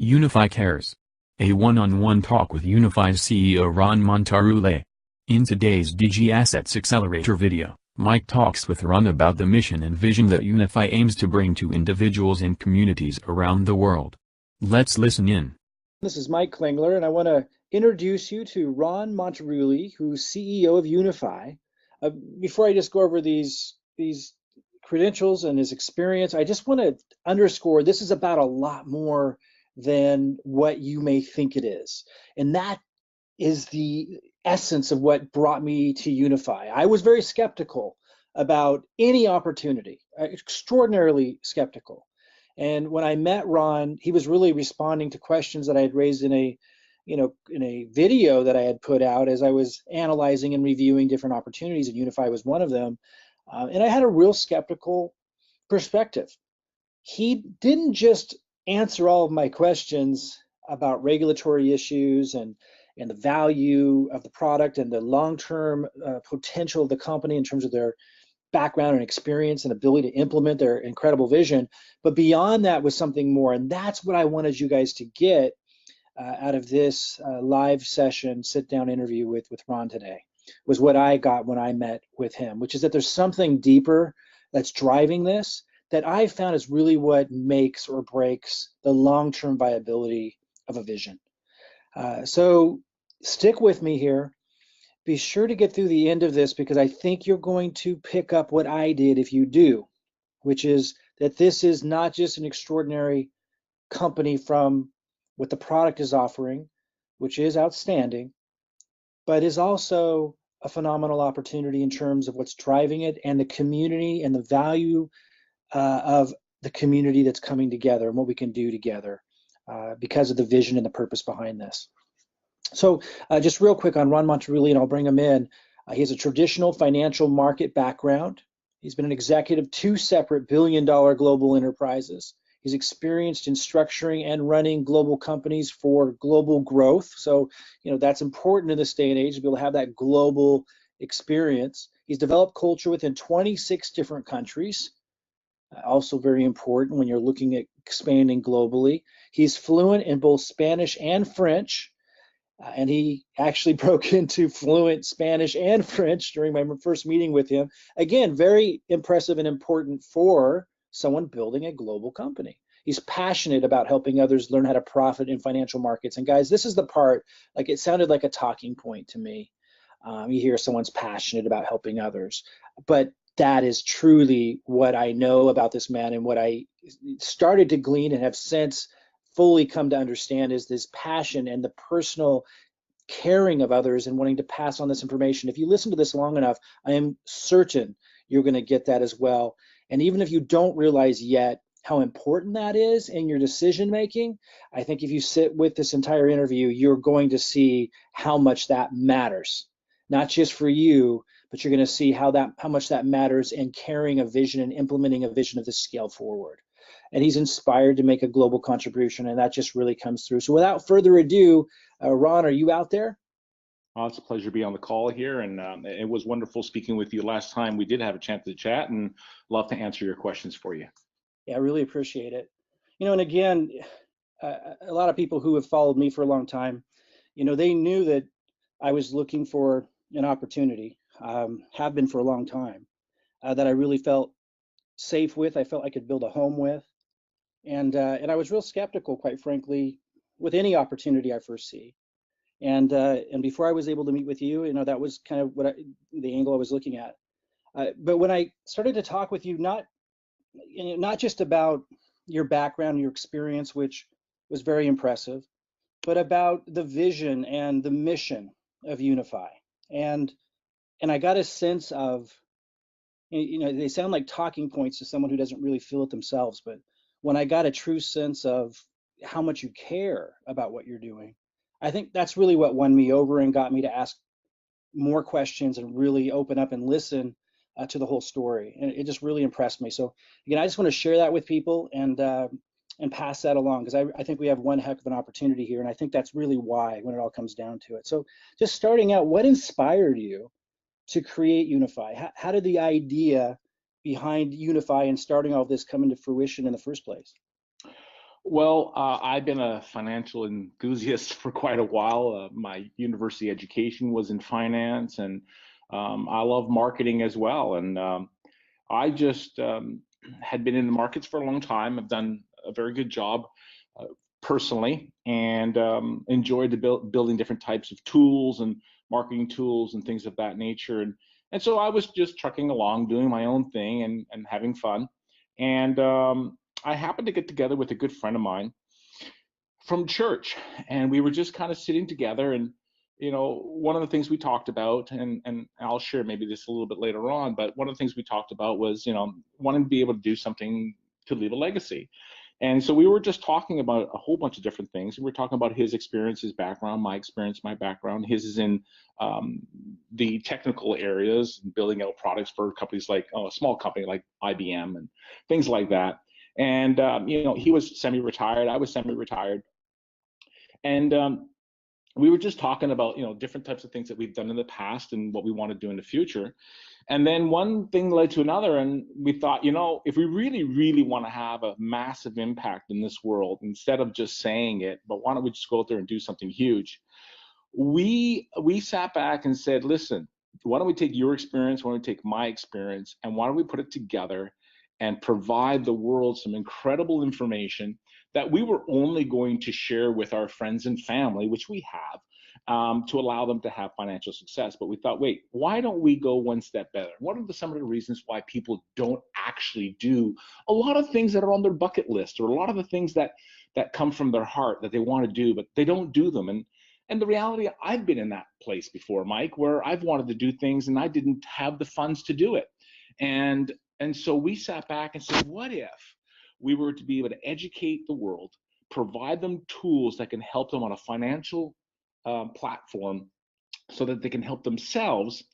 Unifii cares. A one-on-one talk with Unifii's CEO Ron Montaruli. In today's Digi-Assets Accelerator video, Mike talks with Ron about the mission and vision that Unifii aims to bring to individuals and communities around the world. Let's listen in. This is Mike Klingler, and I want to introduce you to Ron Montaruli, who's CEO of Unifii. Before I just go over these credentials and his experience, I just want to underscore this is about a lot more than what you may think it is. And that is the essence of what brought me to Unifii. I was very skeptical about any opportunity, extraordinarily skeptical. And when I met Ron, he was really responding to questions that I had raised in a video that I had put out as I was analyzing and reviewing different opportunities, and Unifii was one of them. And I had a real skeptical perspective. He didn't just answer all of my questions about regulatory issues and the value of the product and the long-term potential of the company in terms of their background and experience and ability to implement their incredible vision. But beyond that was something more. And that's what I wanted you guys to get out of this live session, sit-down interview with Ron today, was what I got when I met with him, which is that there's something deeper that's driving this that I found is really what makes or breaks the long-term viability of a vision. So stick with me here. Be sure to get through the end of this because I think you're going to pick up what I did if you do, which is that this is not just an extraordinary company from what the product is offering, which is outstanding, but is also a phenomenal opportunity in terms of what's driving it and the community and the value of the community that's coming together and what we can do together because of the vision and the purpose behind this. So just real quick on Ron Montaruli, and I'll bring him in. He has a traditional financial market background. He's been an executive of 2 separate billion-dollar global enterprises. He's experienced in structuring and running global companies for global growth. So, that's important in this day and age to be able to have that global experience. He's developed culture within 26 different countries. Also very important when you're looking at expanding globally. He's fluent in both Spanish and French. And he actually broke into fluent Spanish and French during my first meeting with him. Again, very impressive and important for someone building a global company. He's passionate about helping others learn how to profit in financial markets. And guys, this is the part, like it sounded like a talking point to me. You hear someone's passionate about helping others, but that is truly what I know about this man and what I started to glean and have since fully come to understand is this passion and the personal caring of others and wanting to pass on this information. If you listen to this long enough, I am certain you're going to get that as well. And even if you don't realize yet how important that is in your decision making, I think if you sit with this entire interview, you're going to see how much that matters, not just for you, but you're going to see how much that matters in carrying a vision and implementing a vision of this scale forward. And he's inspired to make a global contribution, and that just really comes through. So without further ado, Ron, are you out there? Oh, it's a pleasure to be on the call here, and it was wonderful speaking with you last time. We did have a chance to chat, and love to answer your questions for you. Yeah, I really appreciate it. And again, a lot of people who have followed me for a long time, they knew that I was looking for an opportunity, have been for a long time, that I really felt safe with, I felt I could build a home with. And I was real skeptical, quite frankly, with any opportunity I first see. And before I was able to meet with you, that was kind of the angle I was looking at. But when I started to talk with you, not just about your background, your experience, which was very impressive, but about the vision and the mission of Unifii. And I got a sense of, they sound like talking points to someone who doesn't really feel it themselves, but when I got a true sense of how much you care about what you're doing, I think that's really what won me over and got me to ask more questions and really open up and listen to the whole story. And it just really impressed me. So again, I just want to share that with people and pass that along because I think we have one heck of an opportunity here. And I think that's really why when it all comes down to it. So just starting out, what inspired you to create Unifii? How did the idea behind Unifii and starting all of this come into fruition in the first place? Well, I've been a financial enthusiast for quite a while. My university education was in finance, and I love marketing as well. And I just had been in the markets for a long time. I've done a very good job uh, personally, and enjoyed building different types of tools and marketing tools and things of that nature. And so I was just trucking along, doing my own thing and having fun. And I happened to get together with a good friend of mine from church, and we were just kind of sitting together. And one of the things we talked about, and I'll share maybe this a little bit later on, but one of the things we talked about was wanting to be able to do something to leave a legacy. And so we were just talking about a whole bunch of different things. We were talking about his experience, his background, my experience, my background. His is in the technical areas, building out products for companies like a small company like IBM and things like that. And he was semi-retired, I was semi-retired, and we were just talking about different types of things that we've done in the past and what we want to do in the future. And then one thing led to another, and we thought, if we really, really want to have a massive impact in this world, instead of just saying it, but why don't we just go out there and do something huge? We sat back and said, listen, why don't we take your experience, why don't we take my experience, and why don't we put it together and provide the world some incredible information that we were only going to share with our friends and family, which we have, to allow them to have financial success. But we thought, wait, why don't we go one step better? What are some of the reasons why people don't actually do a lot of things that are on their bucket list, or a lot of the things that come from their heart that they want to do, but they don't do them? And the reality, I've been in that place before, Mike, where I've wanted to do things and I didn't have the funds to do it. And so we sat back and said, what if we were to be able to educate the world, provide them tools that can help them on a financial platform so that they can help themselves,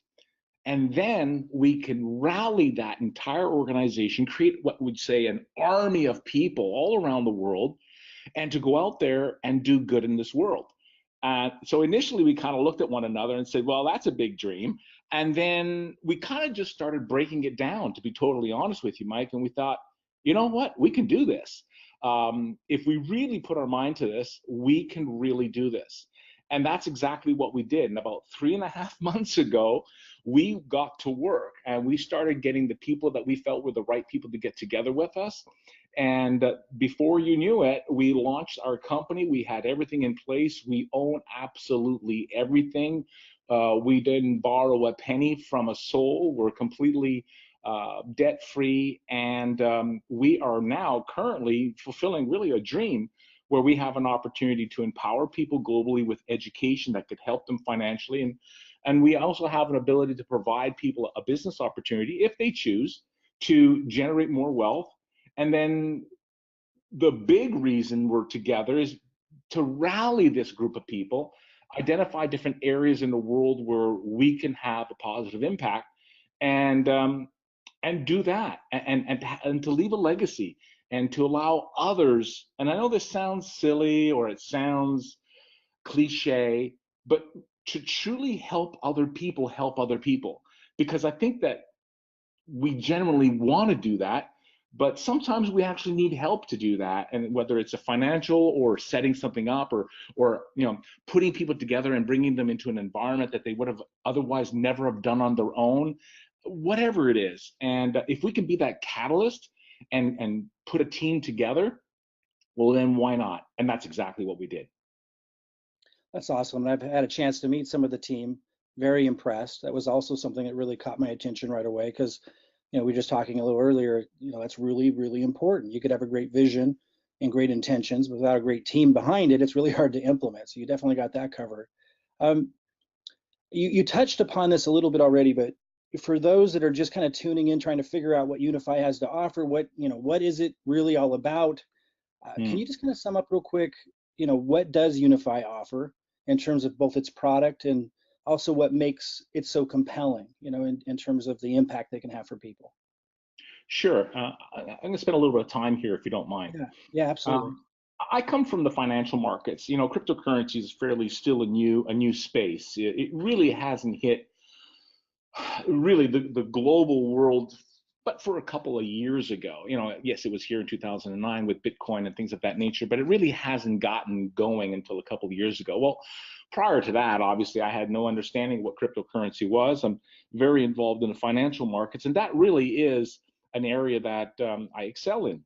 and then we can rally that entire organization, create what we'd say an army of people all around the world, and to go out there and do good in this world. So initially we kind of looked at one another and said, well, that's a big dream. And then we kind of just started breaking it down, to be totally honest with you, Mike. And we thought, you know what, we can do this. If we really put our mind to this, we can really do this. And that's exactly what we did. And about 3.5 months ago, we got to work and we started getting the people that we felt were the right people to get together with us. And before you knew it, we launched our company. We had everything in place. We own absolutely everything. We didn't borrow a penny from a soul. We're completely debt-free. And we are now currently fulfilling really a dream where we have an opportunity to empower people globally with education that could help them financially. And we also have an ability to provide people a business opportunity, if they choose, to generate more wealth. And then the big reason we're together is to rally this group of people, identify different areas in the world where we can have a positive impact, and do that, and to leave a legacy, and to allow others. And I know this sounds silly or it sounds cliche, but to truly help other people, because I think that we genuinely want to do that, but sometimes we actually need help to do that. And whether it's a financial or setting something up, or putting people together and bringing them into an environment that they would have otherwise never have done on their own, whatever it is. And if we can be that catalyst and put a team together, well, then why not? And that's exactly what we did. That's awesome. And I've had a chance to meet some of the team. Very impressed. That was also something that really caught my attention right away, because we were just talking a little earlier. That's really, really important. You could have a great vision and great intentions, but without a great team behind it, it's really hard to implement. So you definitely got that covered. You touched upon this a little bit already, but for those that are just kind of tuning in, trying to figure out what Unifii has to offer, what is it really all about? Can you just kind of sum up real quick, what does Unifii offer in terms of both its product and also what makes it so compelling, in terms of the impact they can have for people? Sure. I'm going to spend a little bit of time here, if you don't mind. Yeah, absolutely. I come from the financial markets. Cryptocurrency is fairly still a new space. It really hasn't hit really the global world but for a couple of years ago. Yes, it was here in 2009 with Bitcoin and things of that nature, but it really hasn't gotten going until a couple of years ago. Well, prior to that, obviously, I had no understanding what cryptocurrency was. I'm very involved in the financial markets, and that really is an area that I excel in.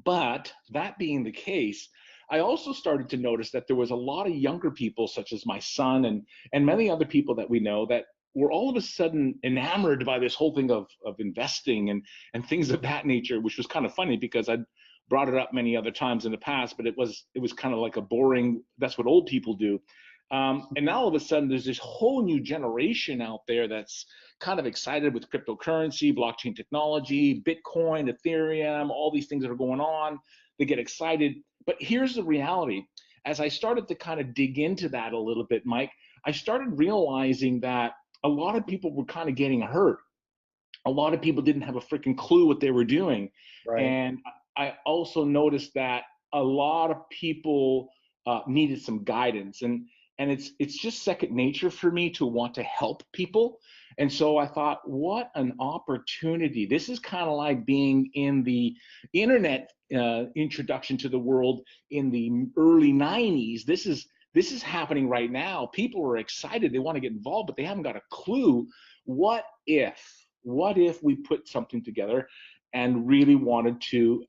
But that being the case, I also started to notice that there was a lot of younger people, such as my son and many other people that we know, that were all of a sudden enamored by this whole thing of investing and things of that nature, which was kind of funny because I'd brought it up many other times in the past, but it was kind of like a boring, that's what old people do. And now all of a sudden there's this whole new generation out there that's kind of excited with cryptocurrency, blockchain technology, Bitcoin, Ethereum, all these things that are going on. They get excited. But here's the reality. As I started to kind of dig into that a little bit, Mike, I started realizing that a lot of people were kind of getting hurt. A lot of people didn't have a freaking clue what they were doing. Right. And I also noticed that a lot of people needed some guidance. And it's just second nature for me to want to help people. And so I thought, what an opportunity. This is kind of like being in the internet introduction to the world in the early 90s. This is happening right now. People are excited. They want to get involved, but they haven't got a clue. What if we put something together and really wanted to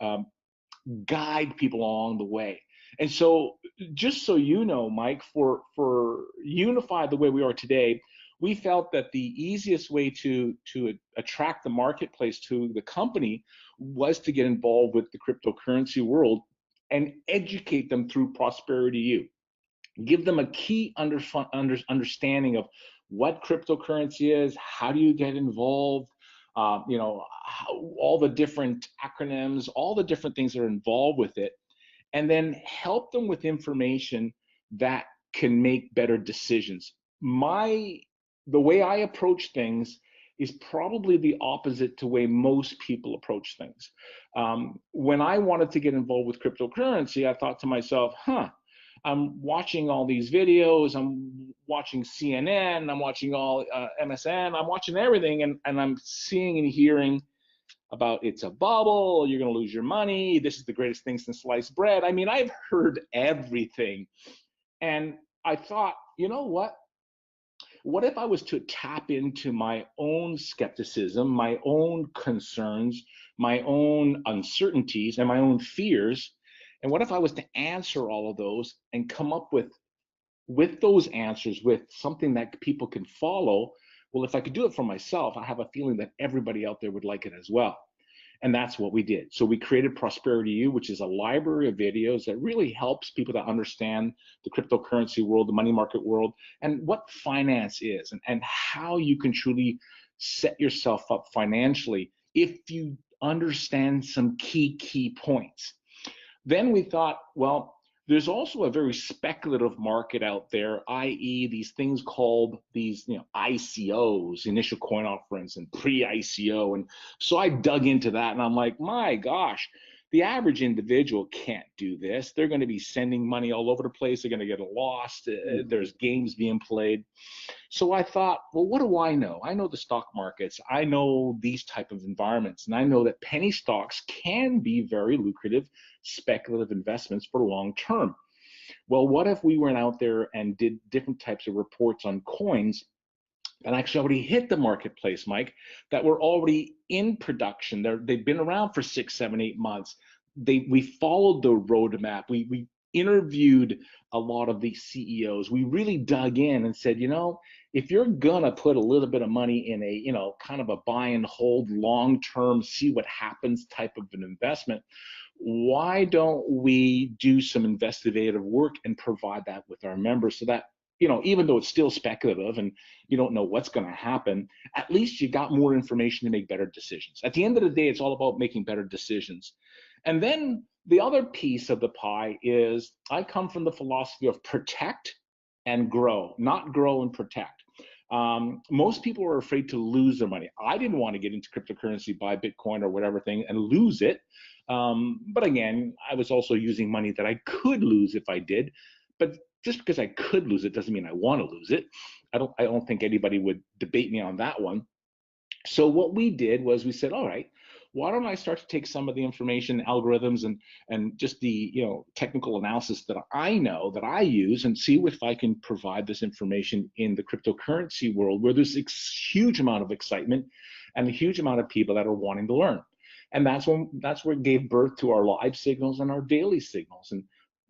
guide people along the way? And so, just so you know, Mike, for Unifii the way we are today, we felt that the easiest way to attract the marketplace to the company was to get involved with the cryptocurrency world and educate them through Prosperity U. Give them a key understanding of what cryptocurrency is, how do you get involved, all the different acronyms, all the different things that are involved with it, and then help them with information that can make better decisions. The way I approach things is probably the opposite to the way most people approach things. When I wanted to get involved with cryptocurrency, I thought to myself, I'm watching all these videos, I'm watching CNN, I'm watching all MSN, I'm watching everything, and I'm seeing and hearing about it's a bubble, you're going to lose your money, this is the greatest thing since sliced bread. I mean, I've heard everything. And I thought, you know what? What if I was to tap into my own skepticism, my own concerns, my own uncertainties, and my own fears? And what if I was to answer all of those and come up with those answers, with something that people can follow? Well, if I could do it for myself, I have a feeling that everybody out there would like it as well. And that's what we did. So we created Prosperity U, which is a library of videos that really helps people to understand the cryptocurrency world, the money market world, and what finance is, and how you can truly set yourself up financially if you understand some key points. Then we thought, well, there's also a very speculative market out there, i.e. these things called these, ICOs, initial coin offerings, and pre-ICO. And so I dug into that and I'm like, my gosh, the average individual can't do this. They're going to be sending money all over the place. They're going to get lost. There's games being played. So I thought, well, what do I know? I know the stock markets. I know these type of environments. And I know that penny stocks can be very lucrative, speculative investments for long term. Well, what if we went out there and did different types of reports on coins that actually already hit the marketplace, Mike, that were already in production? They've been around for 6, 7, 8 months. We followed the roadmap. We interviewed a lot of these CEOs. We really dug in and said, if you're gonna put a little bit of money in a, kind of a buy and hold, long-term, see what happens type of an investment, why don't we do some investigative work and provide that with our members so that, even though it's still speculative and you don't know what's going to happen, at least you got more information to make better decisions. At the end of the day, it's all about making better decisions. And then the other piece of the pie is I come from the philosophy of protect and grow, not grow and protect. Most people are afraid to lose their money. I didn't want to get into cryptocurrency, buy Bitcoin or whatever thing and lose it. But again, I was also using money that I could lose if I did. But just because I could lose it doesn't mean I want to lose it. I don't think anybody would debate me on that one. So what we did was we said, all right, why don't I start to take some of the information, algorithms, and just the technical analysis that I know that I use, and see if I can provide this information in the cryptocurrency world, where there's a huge amount of excitement and a huge amount of people that are wanting to learn. And that's where it gave birth to our live signals and our daily signals. And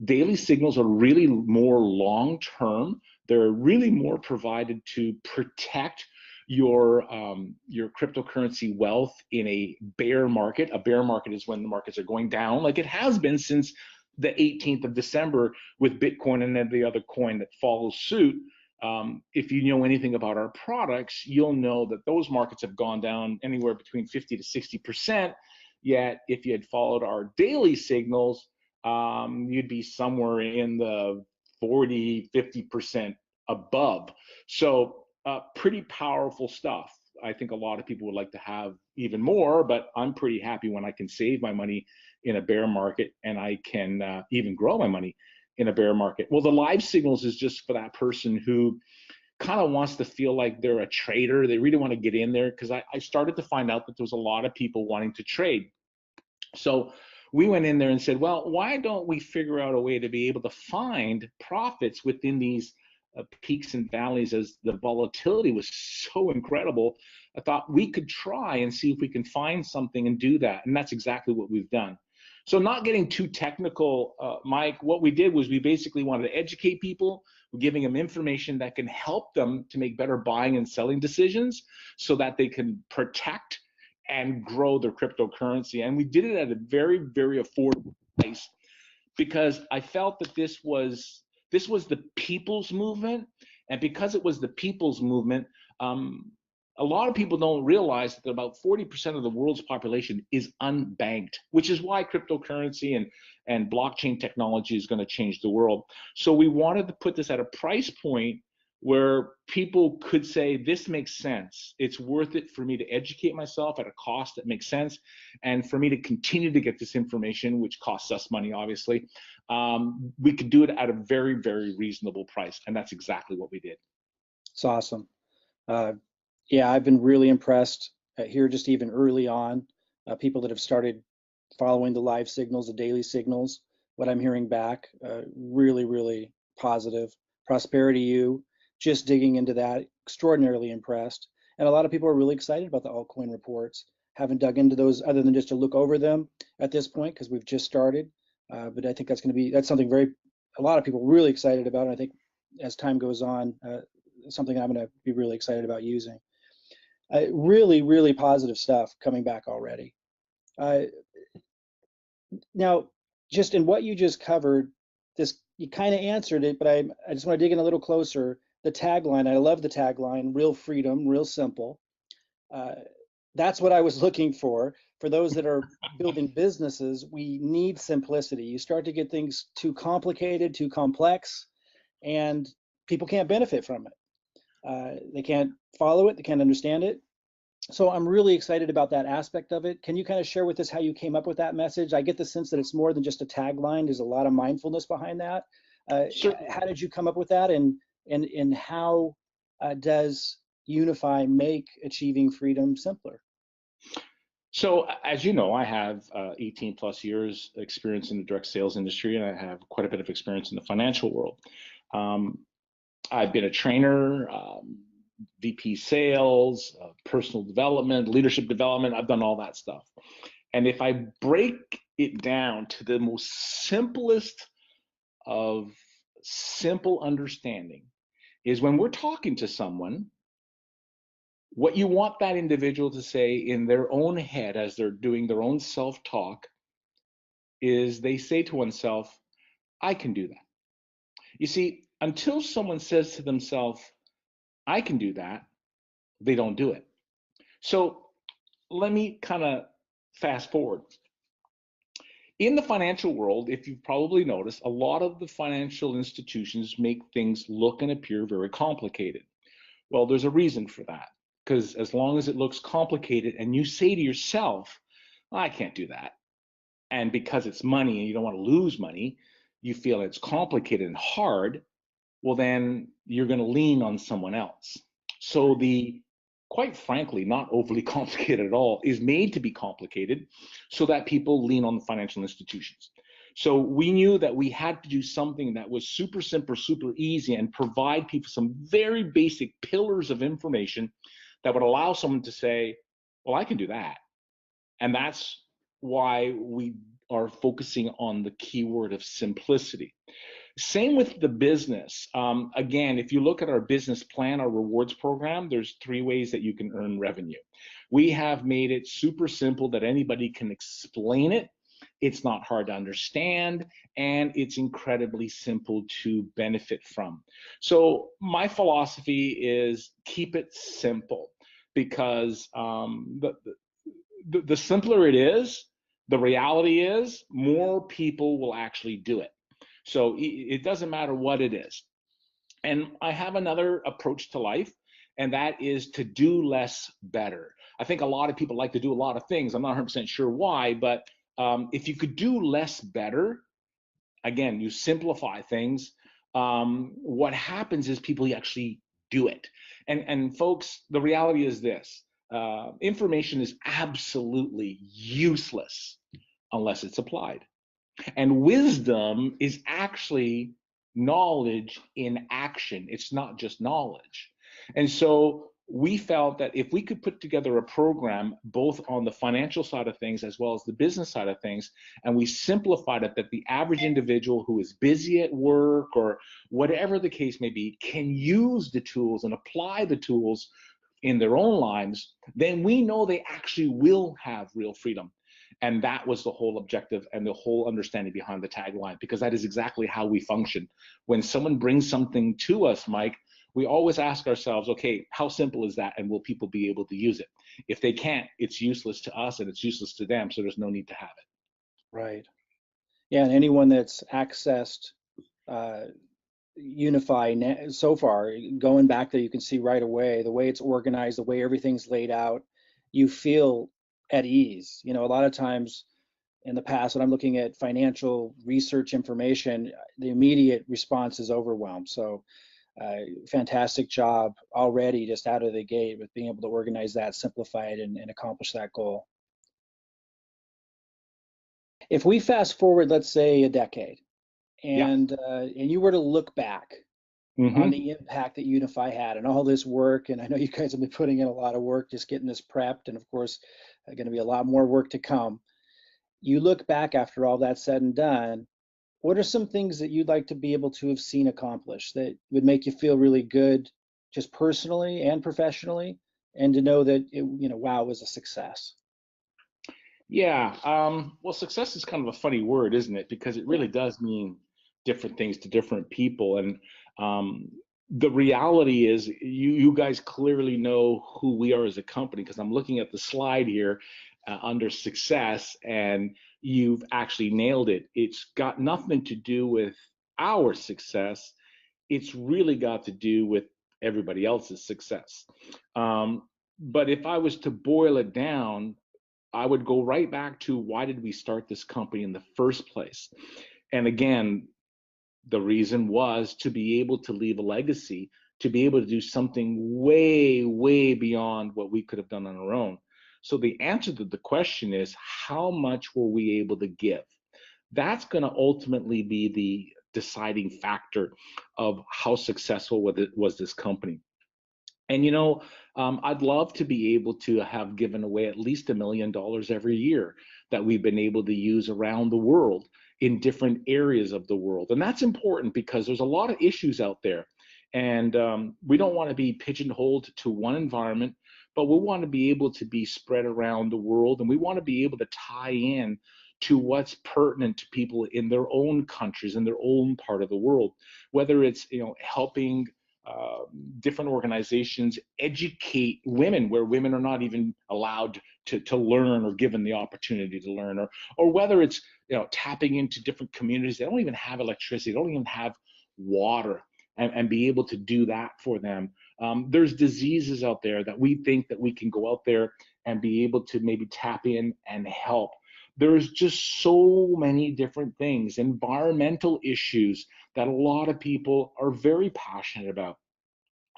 daily signals are really more long term. They're really more provided to protect your cryptocurrency wealth in a bear market. A bear market is when the markets are going down, like it has been since the 18th of December with Bitcoin and every other coin that follows suit. If you know anything about our products, you'll know that those markets have gone down anywhere between 50 to 60%. Yet, if you had followed our daily signals, you'd be somewhere in the 40, 50% above. So pretty powerful stuff. I think a lot of people would like to have even more, but I'm pretty happy when I can save my money in a bear market, and I can even grow my money in a bear market. Well, the live signals is just for that person who kind of wants to feel like they're a trader. They really want to get in there, because I started to find out that there was a lot of people wanting to trade. So we went in there and said, well, why don't we figure out a way to be able to find profits within these peaks and valleys, as the volatility was so incredible. I thought we could try and see if we can find something and do that. And that's exactly what we've done. So not getting too technical, Mike, what we did was we basically wanted to educate people. We're giving them information that can help them to make better buying and selling decisions so that they can protect and grow their cryptocurrency. And we did it at a very, very affordable price, because I felt that this was the people's movement. And because it was the people's movement, a lot of people don't realize that about 40% of the world's population is unbanked, which is why cryptocurrency and blockchain technology is going to change the world. So we wanted to put this at a price point where people could say, this makes sense. It's worth it for me to educate myself at a cost that makes sense, and for me to continue to get this information, which costs us money, obviously. We could do it at a very, very reasonable price, and that's exactly what we did. It's awesome. Yeah, I've been really impressed here, just even early on, people that have started following the live signals, the daily signals, what I'm hearing back, really, really positive. Prosperity U, just digging into that, extraordinarily impressed. And a lot of people are really excited about the altcoin reports. Haven't dug into those other than just to look over them at this point, because we've just started. But I think that's something a lot of people really excited about. And I think as time goes on, something I'm going to be really excited about using. Really, really positive stuff coming back already. Now, just in what you just covered, you kind of answered it, but I just want to dig in a little closer. The tagline, I love the tagline, real freedom, real simple. That's what I was looking for. For those that are building businesses, we need simplicity. You start to get things too complicated, too complex, and people can't benefit from it. They can't follow it, they can't understand it. So I'm really excited about that aspect of it. Can you kind of share with us how you came up with that message? I get the sense that it's more than just a tagline. There's a lot of mindfulness behind that. Sure. How did you come up with that, and how does Unifii make achieving freedom simpler? So, as you know, I have 18 plus years experience in the direct sales industry, and I have quite a bit of experience in the financial world. I've been a trainer, VP sales, personal development, leadership development. I've done all that stuff. And if I break it down to the most simplest of simple understanding, is when we're talking to someone, what you want that individual to say in their own head as they're doing their own self-talk is they say to oneself, I can do that. You see, until someone says to themselves, I can do that, they don't do it. So let me kind of fast forward. In the financial world, if you've probably noticed, a lot of the financial institutions make things look and appear very complicated. Well, there's a reason for that, because as long as it looks complicated and you say to yourself, well, I can't do that, and because it's money and you don't want to lose money, you feel it's complicated and hard, well, then you're going to lean on someone else. So the quite frankly, not overly complicated at all, is made to be complicated so that people lean on the financial institutions. So we knew that we had to do something that was super simple, super easy, and provide people some very basic pillars of information that would allow someone to say, well, I can do that. And that's why we are focusing on the keyword of simplicity. Same with the business. Again, if you look at our business plan, our rewards program, there's 3 ways that you can earn revenue. We have made it super simple that anybody can explain it. It's not hard to understand, and it's incredibly simple to benefit from. So my philosophy is keep it simple, because the simpler it is, the reality is more people will actually do it. So it doesn't matter what it is. And I have another approach to life, and that is to do less better. I think a lot of people like to do a lot of things. I'm not 100% sure why, but if you could do less better, again, you simplify things, what happens is people actually do it. And folks, the reality is this, information is absolutely useless unless it's applied. And wisdom is actually knowledge in action. It's not just knowledge. And so we felt that if we could put together a program both on the financial side of things as well as the business side of things, and we simplified it that the average individual who is busy at work or whatever the case may be can use the tools and apply the tools in their own lives, then we know they actually will have real freedom. And that was the whole objective and the whole understanding behind the tagline, because that is exactly how we function. When someone brings something to us, Mike, we always ask ourselves, okay, how simple is that? And will people be able to use it? If they can't, it's useless to us and it's useless to them. So there's no need to have it. Right. Yeah, and anyone that's accessed Unifii so far, going back there, you can see right away the way it's organized, the way everything's laid out, you feel at ease. You know, a lot of times in the past, when I'm looking at financial research information, the immediate response is overwhelmed. So fantastic job already just out of the gate with being able to organize that, simplify it, and accomplish that goal. If we fast forward, let's say a decade, and you were to look back on the impact that Unifii had and all this work, and I know you guys have been putting in a lot of work just getting this prepped, and of course, going to be a lot more work to come. You look back after all that's said and done, what are some things that you'd like to be able to have seen accomplished that would make you feel really good, just personally and professionally, and to know that it, you know, wow, it was a success? Yeah. Well, success is kind of a funny word, isn't it? Because it really does mean different things to different people. And the reality is, you guys clearly know who we are as a company, because I'm looking at the slide here under success, and you've actually nailed it. It's got nothing to do with our success. It's really got to do with everybody else's success. But if I was to boil it down, I would go right back to, why did we start this company in the first place? And again, the reason was to be able to leave a legacy, to be able to do something way, way beyond what we could have done on our own. So the answer to the question is, how much were we able to give? That's going to ultimately be the deciding factor of how successful was this company. And you know, I'd love to be able to have given away at least $1 million every year that we've been able to use around the world in different areas of the world. And that's important because there's a lot of issues out there. And we don't want to be pigeonholed to one environment, but we want to be able to be spread around the world. And we want to be able to tie in to what's pertinent to people in their own countries, in their own part of the world, whether it's, you know, helping different organizations educate women where women are not even allowed to learn or given the opportunity to learn, or whether it's, you know, tapping into different communities that don't even have electricity, don't even have water, and be able to do that for them. There's diseases out there that we think that we can go out there and be able to maybe tap in and help. There's just so many different things, environmental issues that a lot of people are very passionate about.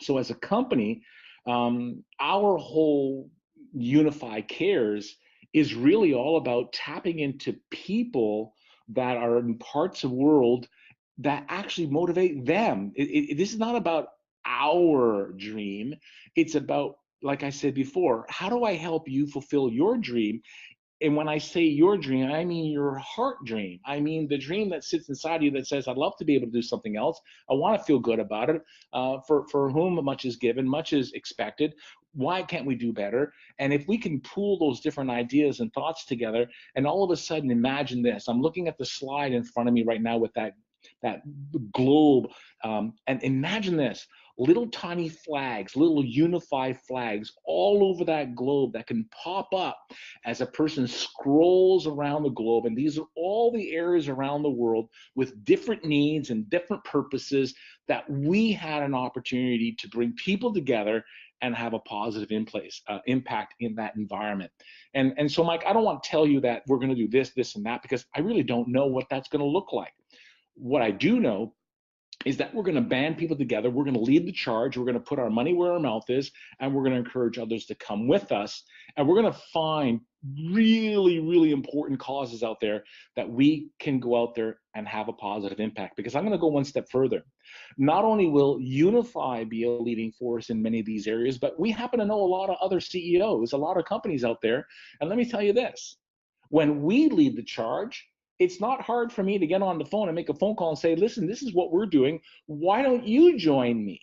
So as a company, Our whole Unifii Cares is really all about tapping into people that are in parts of the world that actually motivate them. This is not about our dream. It's about, like I said before, how do I help you fulfill your dream? And when I say your dream, I mean your heart dream. I mean the dream that sits inside you that says, I'd love to be able to do something else. I want to feel good about it. For whom much is given, much is expected. Why can't we do better? And if we can pool those different ideas and thoughts together, and all of a sudden imagine this. I'm looking at the slide in front of me right now with that globe, and imagine this. Little tiny flags, little Unifii flags all over that globe that can pop up as a person scrolls around the globe. And these are all the areas around the world with different needs and different purposes that we had an opportunity to bring people together and have a positive impact in that environment. And so, Mike, I don't want to tell you that we're going to do this, and that, because I really don't know what that's going to look like. What I do know is that we're going to band people together. We're going to lead the charge. We're going to put our money where our mouth is, and we're going to encourage others to come with us. And we're going to find really, really important causes out there that we can go out there and have a positive impact. Because I'm going to go one step further. Not only will Unifii be a leading force in many of these areas, but we happen to know a lot of other CEOs, a lot of companies out there. And let me tell you this, when we lead the charge, it's not hard for me to get on the phone and make a phone call and say, listen, this is what we're doing. Why don't you join me?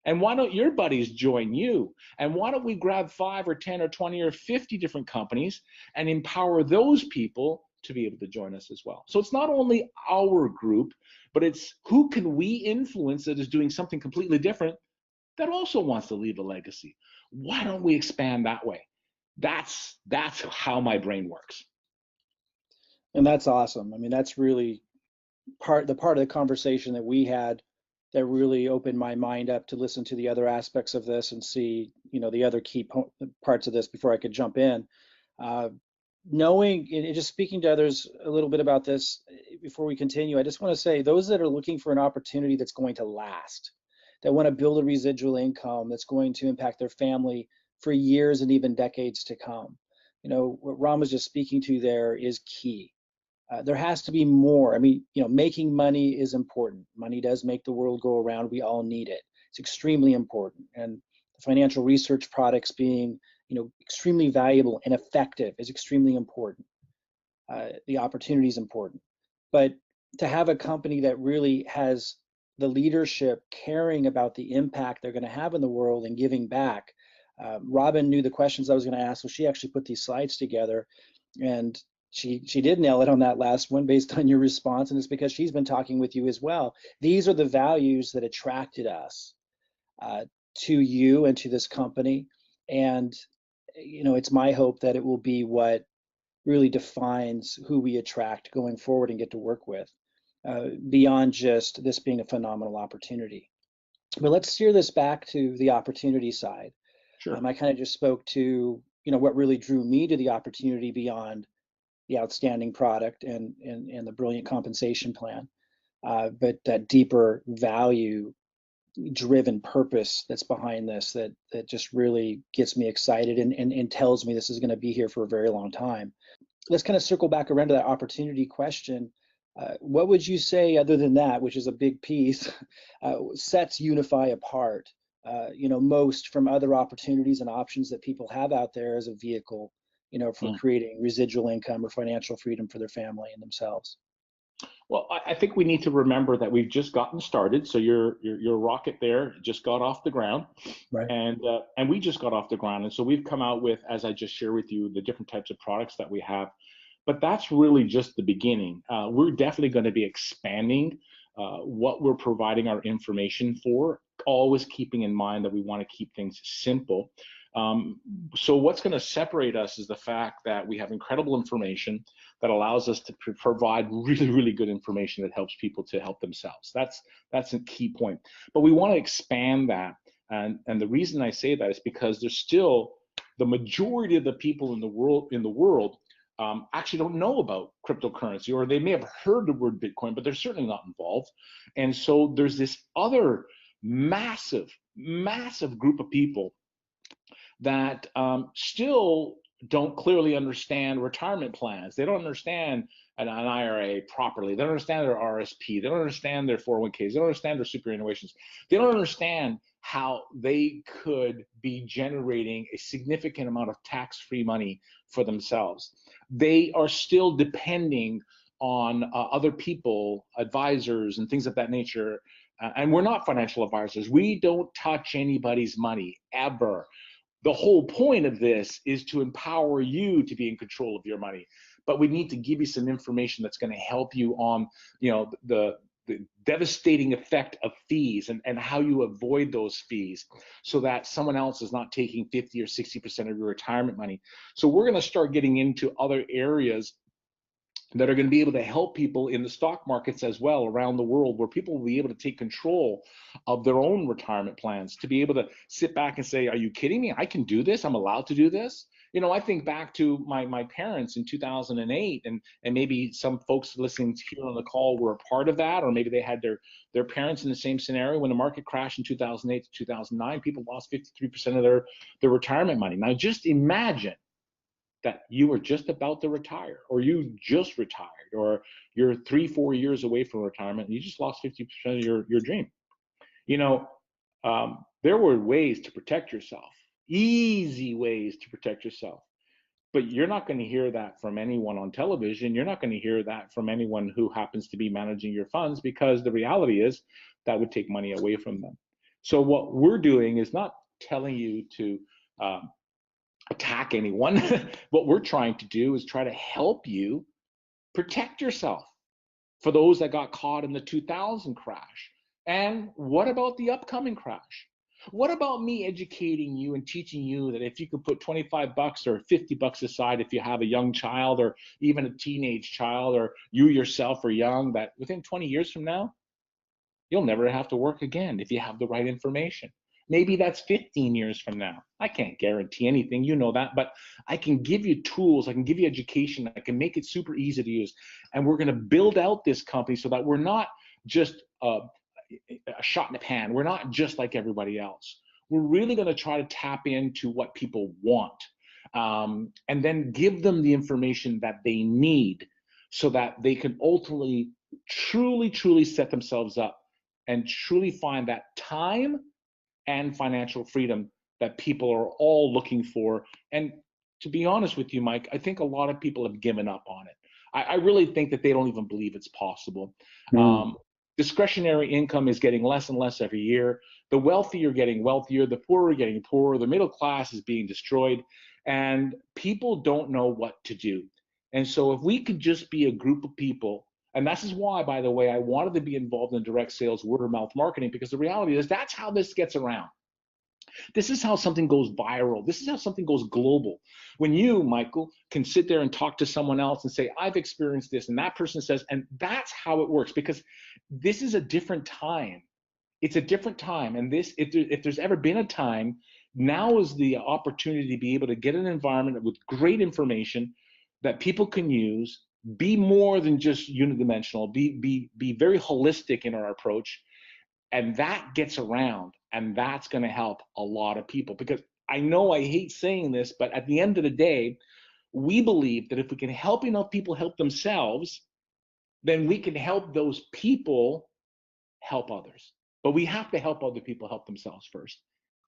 And why don't your buddies join you? And why don't we grab 5 or 10 or 20 or 50 different companies and empower those people to be able to join us as well? So it's not only our group, but it's who can we influence that is doing something completely different that also wants to leave a legacy. Why don't we expand that way? That's how my brain works. And that's awesome. I mean, that's really part of the conversation that we had that really opened my mind up to listen to the other aspects of this and see, the other key parts of this before I could jump in. Knowing and just speaking to others a little bit about this before we continue, I just want to say those that are looking for an opportunity that's going to last, that want to build a residual income that's going to impact their family for years and even decades to come. What Ron was just speaking to there is key. There has to be more. I mean, making money is important. Money does make the world go around. We all need it. It's extremely important. And the financial research products being, extremely valuable and effective is extremely important. The opportunity is important. But to have a company that really has the leadership caring about the impact they're going to have in the world and giving back. Robin knew the questions I was going to ask, so she actually put these slides together, and she did nail it on that last one based on your response, and it's because she's been talking with you as well. These are the values that attracted us to you and to this company, and it's my hope that it will be what really defines who we attract going forward and get to work with, beyond just this being a phenomenal opportunity. But let's steer this back to the opportunity side. Sure. I kind of just spoke to what really drew me to the opportunity beyond the outstanding product and the brilliant compensation plan, but that deeper value driven purpose that's behind this that just really gets me excited and tells me this is going to be here for a very long time. Let's kind of circle back around to that opportunity question. What would you say, other than that, which is a big piece, sets Unifii apart, most from other opportunities and options that people have out there as a vehicle, for creating residual income or financial freedom for their family and themselves? Well, I think we need to remember that we've just gotten started. So your rocket there just got off the ground, right? And we just got off the ground, and so we've come out with, as I just shared with you, the different types of products that we have. But that's really just the beginning. We're definitely going to be expanding what we're providing our information for, always keeping in mind that we want to keep things simple. So what's going to separate us is the fact that we have incredible information that allows us to provide really, really good information that helps people to help themselves. That's a key point. But we want to expand that. And the reason I say that is because there's still the majority of the people in the world actually don't know about cryptocurrency, or they may have heard the word Bitcoin, but they're certainly not involved. And so there's this other massive, massive group of people that still don't clearly understand retirement plans. They don't understand an IRA properly. They don't understand their RSP. They don't understand their 401ks. They don't understand their superannuations. They don't understand how they could be generating a significant amount of tax-free money for themselves. They are still depending on other people, advisors, and things of that nature. And we're not financial advisors. We don't touch anybody's money, ever. The whole point of this is to empower you to be in control of your money. But we need to give you some information that's going to help you on, the devastating effect of fees and how you avoid those fees so that someone else is not taking 50 or 60% of your retirement money. So we're going to start getting into other areas that are going to be able to help people in the stock markets as well around the world, where people will be able to take control of their own retirement plans, to be able to sit back and say, are you kidding me? I can do this. I'm allowed to do this. I think back to my parents in 2008, and maybe some folks listening here on the call were a part of that, or maybe they had their parents in the same scenario. When the market crashed in 2008 to 2009, people lost 53% of their retirement money. Now just imagine that you were just about to retire, or you just retired, or you're 3-4 years away from retirement and you just lost 50% of your dream. There were ways to protect yourself, easy ways to protect yourself, but you're not going to hear that from anyone on television. You're not going to hear that from anyone who happens to be managing your funds, because the reality is that would take money away from them. So what we're doing is not telling you to attack anyone. What we're trying to do is try to help you protect yourself for those that got caught in the 2000 crash. And what about the upcoming crash? What about me educating you and teaching you that if you could put $25 or $50 aside, if you have a young child or even a teenage child, or you yourself are young, that within 20 years from now, you'll never have to work again if you have the right information. Maybe that's 15 years from now. I can't guarantee anything, you know that, but I can give you tools, I can give you education, I can make it super easy to use. And we're going to build out this company so that we're not just a shot in the pan. We're not just like everybody else. We're really going to try to tap into what people want, and then give them the information that they need so that they can ultimately truly set themselves up and truly find that time and financial freedom that people are all looking for. And to be honest with you, Mike, I think a lot of people have given up on it. I really think that they don't even believe it's possible. Discretionary income is getting less and less every year. The wealthy are getting wealthier, the poor are getting poorer, the middle class is being destroyed, and people don't know what to do. And so if we could just be a group of people, and this is why, by the way, I wanted to be involved in direct sales, word of mouth marketing, because the reality is that's how this gets around. This is how something goes viral. This is how something goes global. When you, Michael, can sit there and talk to someone else and say, I've experienced this, and that person says, and that's how it works, because this is a different time. It's a different time. And this, if there's ever been a time, now is the opportunity to be able to get an environment with great information that people can use, be more than just unidimensional, be very holistic in our approach. And that gets around, and that's going to help a lot of people. Because I know I hate saying this, but at the end of the day, we believe that if we can help enough people help themselves, then we can help those people help others. But we have to help other people help themselves first.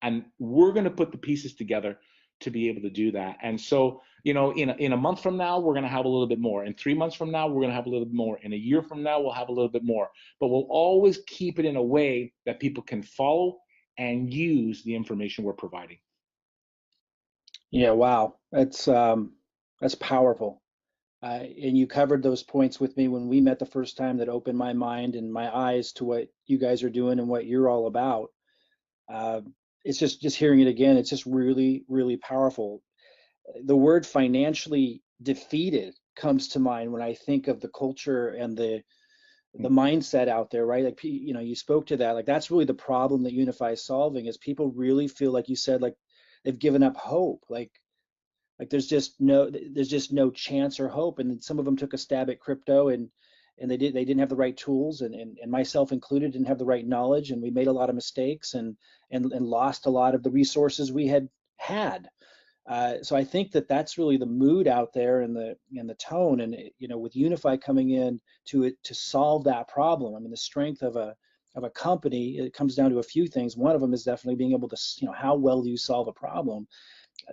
And we're going to put the pieces together to be able to do that. And so, in a month from now, we're going to have a little bit more. In 3 months from now, we're going to have a little bit more. In a year from now, we'll have a little bit more. But we'll always keep it in a way that people can follow and use the information we're providing. Yeah, wow, that's powerful. And you covered those points with me when we met the first time, that opened my mind and my eyes to what you guys are doing and what you're all about. It's just hearing it again, it's just really, really powerful. The word financially defeated comes to mind when I think of the culture and the mindset out there, right? Like, you spoke to that. Like, that's really the problem that Unifii is solving, is people really feel, like you said, like they've given up hope. Like there's just no chance or hope. And some of them took a stab at crypto, and and they didn't have the right tools, and myself included didn't have the right knowledge, and we made a lot of mistakes and lost a lot of the resources we had. So I think that that's really the mood out there, and the tone, and with Unifii coming in to solve that problem. I mean, the strength of a company, it comes down to a few things. One of them is definitely being able to, how well do you solve a problem?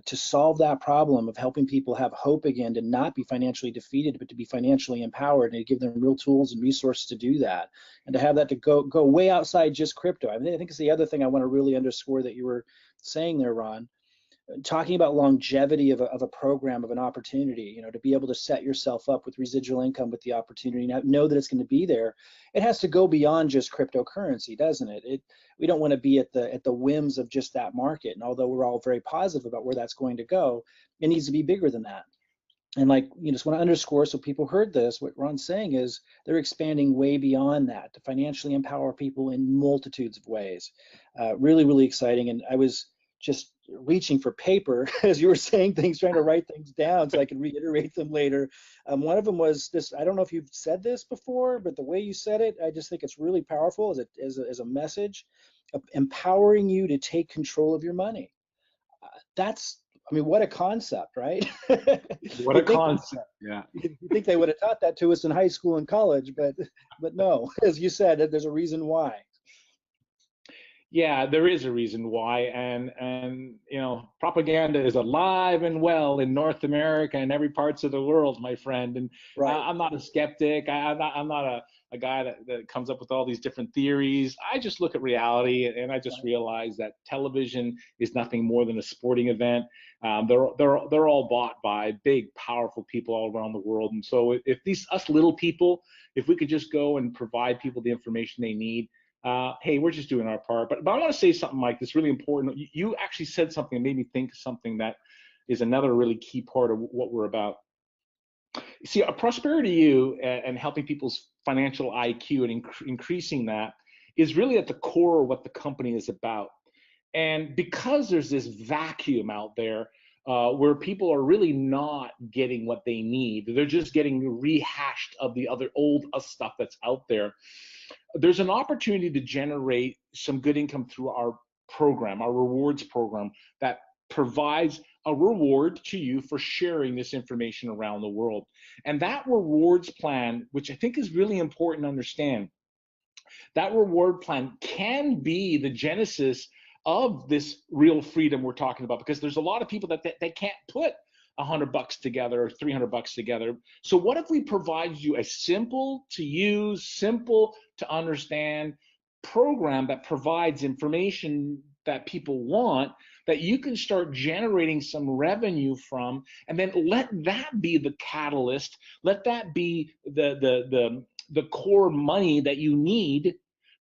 To solve that problem of helping people have hope again, to not be financially defeated, but to be financially empowered, and to give them real tools and resources to do that, and to have that to go way outside just crypto. I mean, I think it's the other thing I want to really underscore that you were saying there, Ron, talking about longevity of a program, of an opportunity, to be able to set yourself up with residual income with the opportunity, know that it's going to be there. It has to go beyond just cryptocurrency, doesn't it? We don't want to be at the whims of just that market. And although we're all very positive about where that's going to go, it needs to be bigger than that. And just want to underscore, so people heard this, what Ron's saying is they're expanding way beyond that to financially empower people in multitudes of ways. Really, really exciting. And I was just reaching for paper as you were saying things, trying to write things down so I could reiterate them later. One of them was this, I don't know if you've said this before, but the way you said it, I just think it's really powerful as a message, of empowering you to take control of your money. I mean, what a concept, right? What a concept, yeah. You think they would have taught that to us in high school and college, but no, as you said, there's a reason why. Yeah, there is a reason why, and propaganda is alive and well in North America and every parts of the world, my friend. And right. I'm not a skeptic. I'm not a guy that comes up with all these different theories. I just look at reality, and I just realize that television is nothing more than a sporting event. They're all bought by big, powerful people all around the world. And so if us little people, if we could just go and provide people the information they need, hey, we're just doing our part. But I want to say something, Mike, that's really important. You actually said something that made me think of something that is another really key part of what we're about. See, a Prosperity U and helping people's financial IQ and increasing that is really at the core of what the company is about. And because there's this vacuum out there where people are really not getting what they need, they're just getting rehashed of the other old stuff that's out there. There's an opportunity to generate some good income through our program, our rewards program, that provides a reward to you for sharing this information around the world. And that rewards plan, which I think is really important to understand, that reward plan can be the genesis of this real freedom we're talking about, because there's a lot of people that they can't put $100 together or $300 together. So what if we provide you a simple to use, simple to understand program that provides information that people want, that you can start generating some revenue from, and then let that be the catalyst, let that be the core money that you need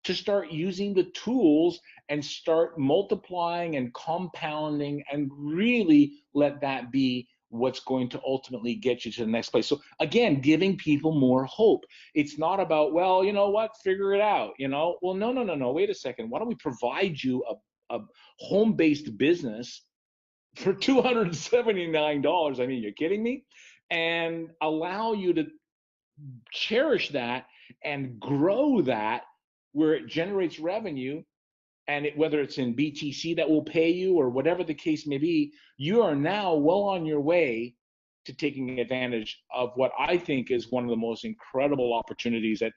to start using the tools and start multiplying and compounding, and really let that be what's going to ultimately get you to the next place. So again, giving people more hope. It's not about, well, you know what, figure it out, Well, no, wait a second. Why don't we provide you a home-based business for $279? I mean, you're kidding me? And allow you to cherish that and grow that, where it generates revenue, and whether it's in BTC that will pay you or whatever the case may be, you are now well on your way to taking advantage of what I think is one of the most incredible opportunities that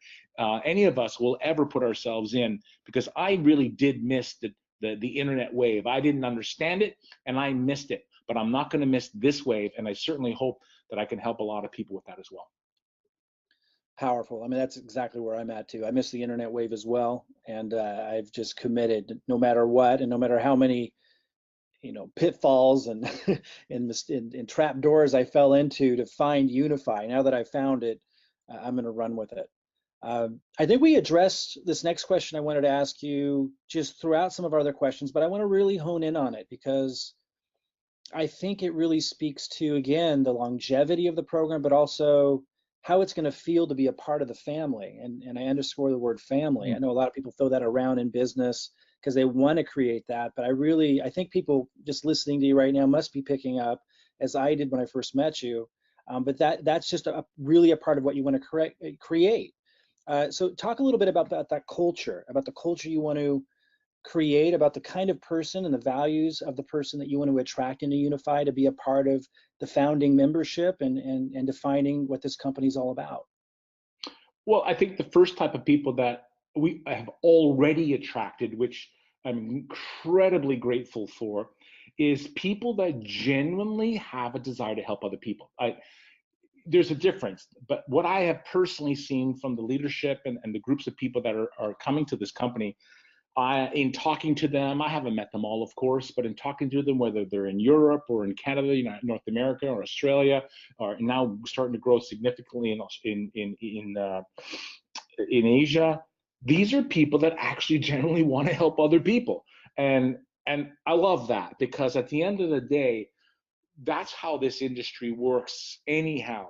any of us will ever put ourselves in, because I really did miss the internet wave. I didn't understand it, and I missed it, but I'm not going to miss this wave, and I certainly hope that I can help a lot of people with that as well. Powerful. I mean, that's exactly where I'm at too. I miss the internet wave as well, and I've just committed, no matter what, and no matter how many, pitfalls and and trap doors I fell into, to find Unifii. Now that I found it, I'm going to run with it. I think we addressed this next question I wanted to ask you just throughout some of our other questions, but I want to really hone in on it, because I think it really speaks to, again, the longevity of the program, but also how it's going to feel to be a part of the family. And I underscore the word family. I know a lot of people throw that around in business because they want to create that, but I think people just listening to you right now must be picking up, as I did when I first met you, but that's just really a part of what you want to create. So talk a little bit about that culture, about the culture you want to create, about the kind of person and the values of the person that you want to attract into Unifii to be a part of the founding membership and defining what this company is all about. Well, I think the first type of people that we have already attracted, which I'm incredibly grateful for, is people that genuinely have a desire to help other people. There's a difference, but what I have personally seen from the leadership and the groups of people that are coming to this company, in talking to them, I haven't met them all, of course, but in talking to them, whether they're in Europe or in Canada, North America or Australia, or now starting to grow significantly in Asia, these are people that actually generally want to help other people, and I love that, because at the end of the day, that's how this industry works anyhow.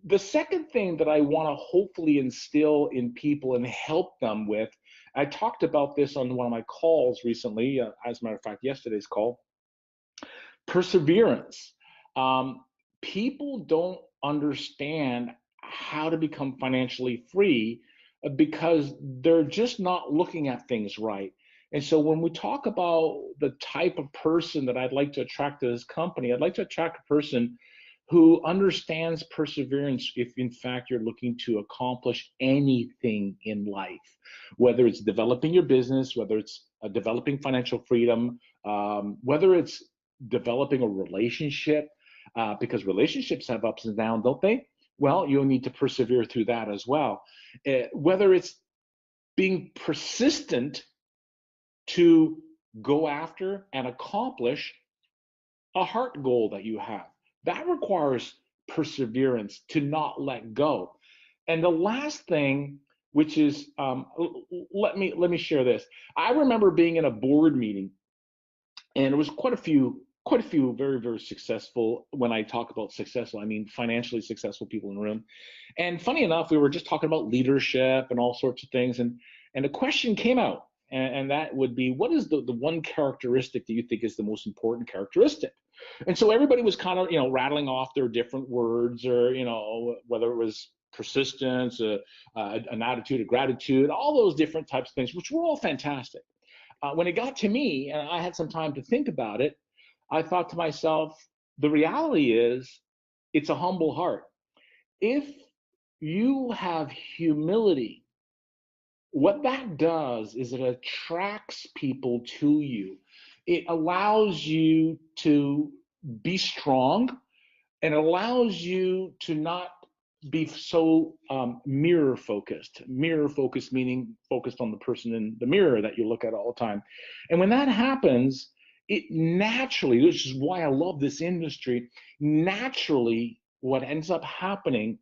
The second thing that I want to hopefully instill in people and help them with, I talked about this on one of my calls recently, as a matter of fact, yesterday's call, perseverance. People don't understand how to become financially free because they're just not looking at things right. And so when we talk about the type of person that I'd like to attract to this company, I'd like to attract a person who understands perseverance if in fact you're looking to accomplish anything in life, whether it's developing your business, whether it's developing financial freedom, whether it's developing a relationship, because relationships have ups and downs, don't they? Well, you'll need to persevere through that as well. Whether it's being persistent to go after and accomplish a heart goal that you have. That requires perseverance to not let go. And the last thing, which is, let me share this. I remember being in a board meeting, and it was quite a few very, very successful. When I talk about successful, I mean financially successful people in the room. And funny enough, we were just talking about leadership and all sorts of things, and a question came out, and that would be, what is the one characteristic that you think is the most important characteristic? And so everybody was kind of, rattling off their different words, or, whether it was persistence, an attitude of gratitude, all those different types of things, which were all fantastic. When it got to me and I had some time to think about it, I thought to myself, the reality is it's a humble heart. If you have humility, what that does is it attracts people to you. It allows you to be strong, and it allows you to not be so mirror focused meaning focused on the person in the mirror that you look at all the time. And when that happens, it naturally, which is why I love this industry, naturally what ends up happening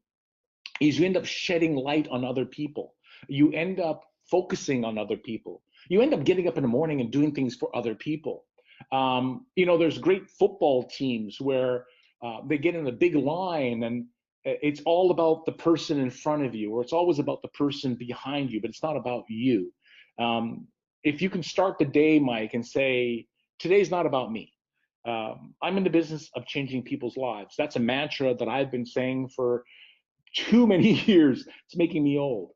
is you end up shedding light on other people. You end up focusing on other people. You end up getting up in the morning and doing things for other people. There's great football teams where they get in a big line, and it's all about the person in front of you, or it's always about the person behind you, but it's not about you. If you can start the day, Mike, and say, today's not about me. I'm in the business of changing people's lives. That's a mantra that I've been saying for too many years. It's making me old.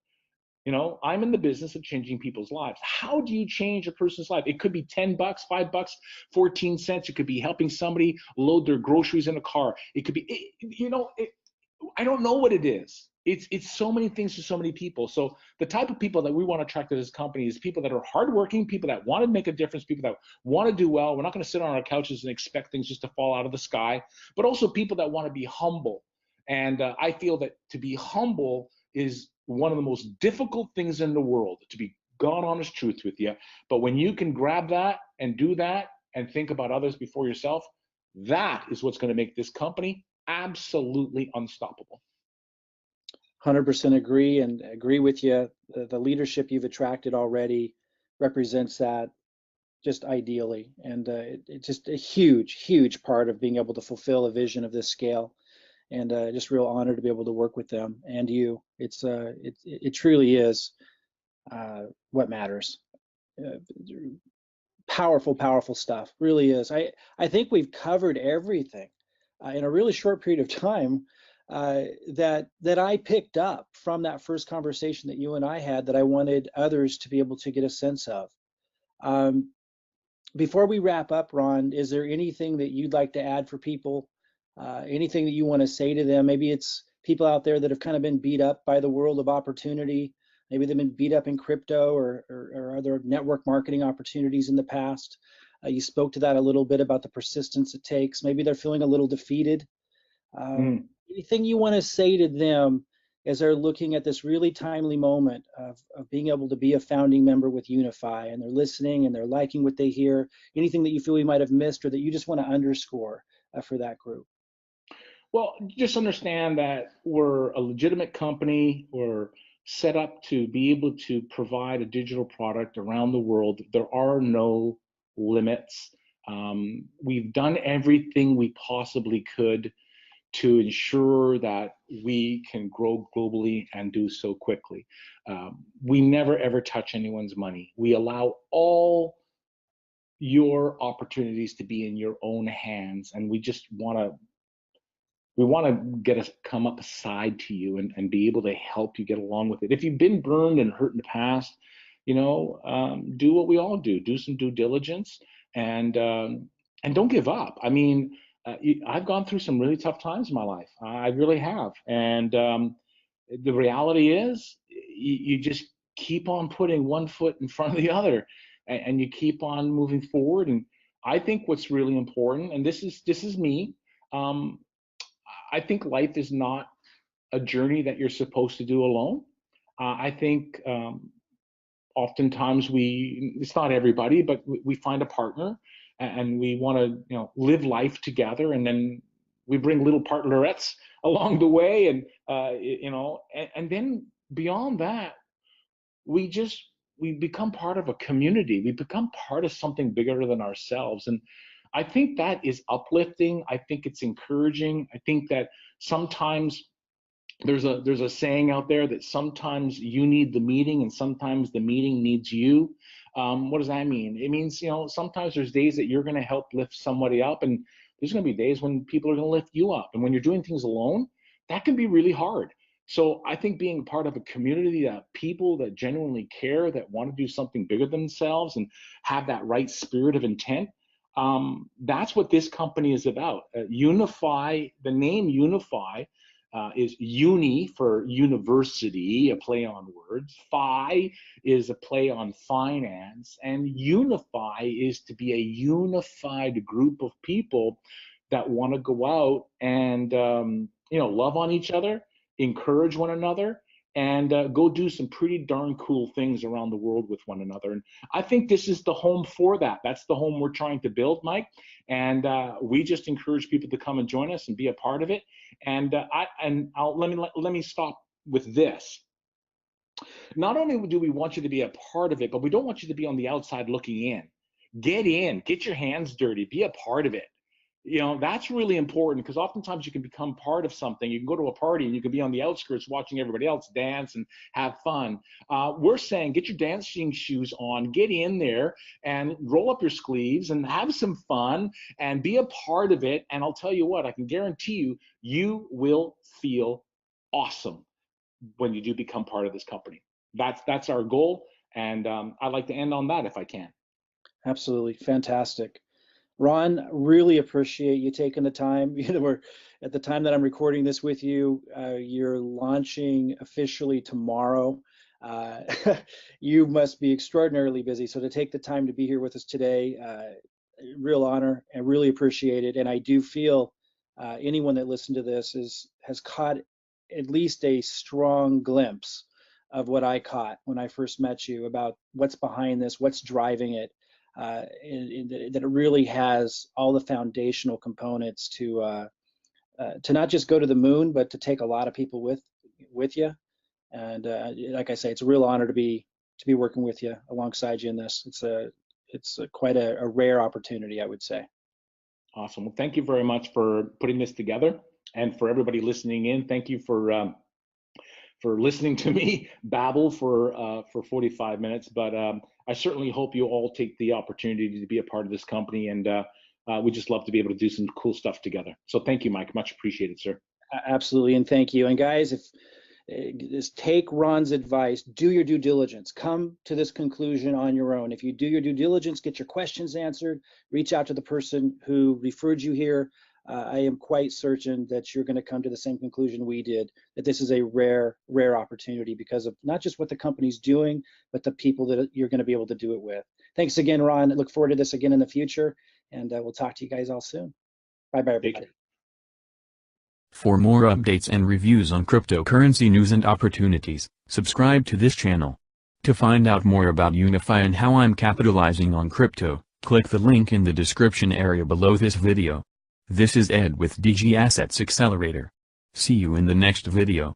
I'm in the business of changing people's lives. How do you change a person's life? It could be $10, $5, 14 cents. It could be helping somebody load their groceries in a car. It could be, I don't know what it is. It's so many things to so many people. So the type of people that we want to attract to this company is people that are hardworking, people that want to make a difference, people that want to do well. We're not going to sit on our couches and expect things just to fall out of the sky, but also people that want to be humble. And I feel that to be humble is one of the most difficult things in the world, to be God honest truth with you. But when you can grab that and do that and think about others before yourself, that is what's going to make this company absolutely unstoppable. 100% agree, and agree with you. The leadership you've attracted already represents that just ideally, and it's just a huge part of being able to fulfill a vision of this scale. And just real honor to be able to work with them and you. It truly is what matters. Powerful stuff, really is. I think we've covered everything in a really short period of time. that I picked up from that first conversation that you and I had that I wanted others to be able to get a sense of. Um, Before we wrap up, Ron, is there anything that you'd like to add for people? Anything that you want to say to them? Maybe it's people out there that have kind of been beat up by the world of opportunity. Maybe they've been beat up in crypto or other network marketing opportunities in the past. You spoke to that a little bit about the persistence it takes. Maybe they're feeling a little defeated. Mm. Anything you want to say to them as they're looking at this really timely moment of being able to be a founding member with Unifii, and they're listening and they're liking what they hear? Anything that you feel we might have missed or that you just want to underscore for that group? Well, just understand that we're a legitimate company. We're set up to be able to provide a digital product around the world. There are no limits. We've done everything we possibly could to ensure that we can grow globally and do so quickly. We never ever touch anyone's money. We allow all your opportunities to be in your own hands, and we want to get us come up aside to you and be able to help you get along with it. If you've been burned and hurt in the past, do what we all do some due diligence, and don't give up. I mean, I've gone through some really tough times in my life. I really have. And the reality is you just keep on putting one foot in front of the other, and you keep on moving forward. And I think what's really important, and this is me, um, I think life is not a journey that you're supposed to do alone. I think oftentimes it's not everybody, but we find a partner, and we want to, live life together, and then we bring little partnerettes along the way, and and then beyond that, we become part of a community. We become part of something bigger than ourselves, and I think that is uplifting. I think it's encouraging. I think that sometimes there's a saying out there that sometimes you need the meeting and sometimes the meeting needs you. What does that mean? It means, sometimes there's days that you're going to help lift somebody up, and there's going to be days when people are going to lift you up. And when you're doing things alone, that can be really hard. So I think being part of a community that people that genuinely care, that want to do something bigger than themselves and have that right spirit of intent, that's what this company is about. Unifii, the name Unifii, is uni for university, a play on words. Phi is a play on finance. And unify is to be a unified group of people that want to go out and, love on each other, encourage one another, and go do some pretty darn cool things around the world with one another. And I think this is the home for that. That's the home we're trying to build, Mike. And we just encourage people to come and join us and be a part of it. And let me stop with this. Not only do we want you to be a part of it, but we don't want you to be on the outside looking in. Get in, get your hands dirty, be a part of it. That's really important, because oftentimes you can become part of something. You can go to a party and you can be on the outskirts watching everybody else dance and have fun. We're saying get your dancing shoes on, get in there and roll up your sleeves and have some fun and be a part of it. And I'll tell you what, I can guarantee you, you will feel awesome when you do become part of this company. That's our goal. And I'd like to end on that if I can. Absolutely. Fantastic. Ron, really appreciate you taking the time. We're at the time that I'm recording this with you, you're launching officially tomorrow. Uh, you must be extraordinarily busy. So to take the time to be here with us today, real honor, and really appreciate it. And I do feel anyone that listened to this has caught at least a strong glimpse of what I caught when I first met you about what's behind this, what's driving it. That it really has all the foundational components to not just go to the moon, but to take a lot of people with you. And like I say, it's a real honor to be working with you alongside you in this. It's quite a rare opportunity, I would say. Awesome. Well, thank you very much for putting this together, and for everybody listening in. Thank you for listening to me babble for 45 minutes. But I certainly hope you all take the opportunity to be a part of this company, and we just love to be able to do some cool stuff together. So thank you, Mike. Much appreciated, sir. Absolutely, and thank you. And guys, if just take Ron's advice, do your due diligence, come to this conclusion on your own. If you do your due diligence, get your questions answered, reach out to the person who referred you here. I am quite certain that you're going to come to the same conclusion we did, that this is a rare opportunity because of not just what the company's doing, but the people that you're going to be able to do it with. Thanks again, Ron. I look forward to this again in the future, and we'll talk to you guys all soon. Bye-bye, everybody. For more updates and reviews on cryptocurrency news and opportunities, subscribe to this channel. To find out more about Unifii and how I'm capitalizing on crypto, click the link in the description area below this video. This is Ed with Digi-Assets Accelerator. See you in the next video.